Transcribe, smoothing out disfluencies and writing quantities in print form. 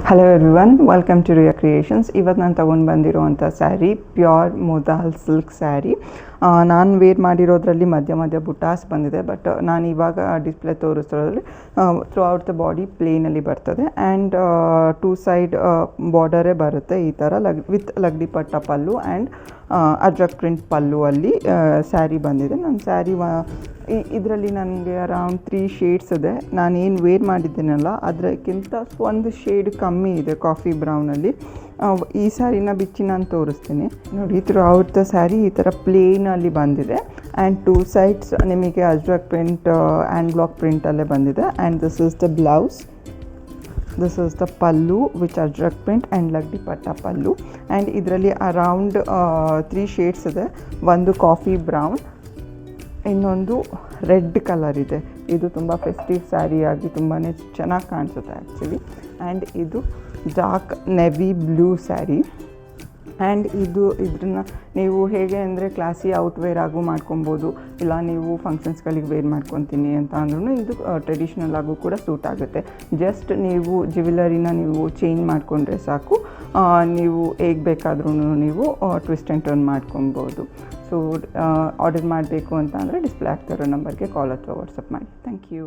Hello everyone, welcome to Riya creations. ಇವತ್ತು ನಾನು ತೊಗೊಂಡು ಬಂದಿರೋವಂಥ saree pure modal silk saree. ನಾನು ವೇರ್ ಮಾಡಿರೋದ್ರಲ್ಲಿ ಮಧ್ಯ ಬುಟಾಸ್ ಬಂದಿದೆ, ಬಟ್ ನಾನು ಇವಾಗ ಡಿಸ್ಪ್ಲೇ ತೋರಿಸೋದ್ರಲ್ಲಿ ಥ್ರೂ ಔಟ್ ದ ಬಾಡಿ ಪ್ಲೇನಲ್ಲಿ ಬರ್ತದೆ. ಆ್ಯಂಡ್ 2 ಸೈಡ್ ಬಾರ್ಡರೇ ಬರುತ್ತೆ ಈ ಥರ with ಲಗ್ಡಿ Patta pallu and Ajrakh print ಪಲ್ಲುವಲ್ಲಿ sari ಬಂದಿದೆ. ನನ್ನ ಸ್ಯಾರಿ ಇದರಲ್ಲಿ ನನಗೆ ಅರೌಂಡ್ 3 ಶೇಡ್ಸ್ ಇದೆ. ನಾನೇನು ವೇರ್ ಮಾಡಿದ್ದೇನಲ್ಲ ಅದಕ್ಕಿಂತ ಒಂದು ಶೇಡ್ ಕಮ್ಮಿ ಇದೆ ಕಾಫಿ ಬ್ರೌನಲ್ಲಿ. ಈ ಸ್ಯಾರಿನ ಬಿಚ್ಚಿ ನಾನು ತೋರಿಸ್ತೀನಿ ನೋಡಿ. ಥ್ರೂ ಔಟ್ ದ ಸ್ಯಾರಿ ಈ ಥರ ಪ್ಲೇನಲ್ಲಿ ಬಂದಿದೆ ಆ್ಯಂಡ್ 2 ಸೈಡ್ಸ್ ನಿಮಗೆ ಅಜ್ರಕ್ ಪ್ರಿಂಟ್ ಆ್ಯಂಡ್ ಬ್ಲಾಕ್ ಪ್ರಿಂಟಲ್ಲೇ ಬಂದಿದೆ. And this is the blouse, this is the pallu which Ajrak print and Lagdi Patta pallu. And ಇದರಲ್ಲಿ ಅರೌಂಡ್ 3 ಶೇಡ್ಸ್ ಇದೆ. ಒಂದು ಕಾಫಿ ಬ್ರೌನ್, ಇನ್ನೊಂದು ರೆಡ್ ಕಲರ್ ಇದೆ. ಇದು ತುಂಬ ಫೆಸ್ಟಿವ್ ಸ್ಯಾರಿ ಆಗಿ ತುಂಬಾ ಚೆನ್ನಾಗಿ ಕಾಣಿಸುತ್ತೆ ಆ್ಯಕ್ಚುಲಿ. ಆ್ಯಂಡ್ ಇದು dark navy blue saree. And ಇದನ್ನ ನೀವು ಹೇಗೆ ಅಂದರೆ ಕ್ಲಾಸಿ ಔಟ್ವೇರ್ ಆಗು ಮಾಡ್ಕೊಬೋದು, ಇಲ್ಲ ನೀವು ಫಂಕ್ಷನ್ಸ್ಗಳಿಗೆ ವೇರ್ ಮಾಡ್ಕೊತೀನಿ ಅಂತ ಅಂದ್ರೂ ಇದು ಟ್ರೆಡಿಷ್ನಲ್ ಆಗು ಕೂಡ ಸೂಟ್ ಆಗುತ್ತೆ. ಜಸ್ಟ್ ನೀವು ಜ್ಯುವೆಲರಿನ ನೀವು ಚೇಂಜ್ ಮಾಡಿಕೊಂಡ್ರೆ ಸಾಕು, ನೀವು ಹೇಗೆ ಬೇಕಾದ್ರೂ ನೀವು ಟ್ವಿಸ್ಟ್ ಆ್ಯಂಡ್ ಟರ್ನ್ ಮಾಡ್ಕೊಬೋದು. ಸೊ ಆರ್ಡರ್ ಮಾಡಬೇಕು ಅಂತ ಅಂದರೆ ಡಿಸ್ಪ್ಲೇ ಆಗ್ತಿರೋ ನಂಬರ್ಗೆ ಕಾಲ್ ಅಥವಾ ವಾಟ್ಸಪ್ ಮಾಡಿ. Thank you.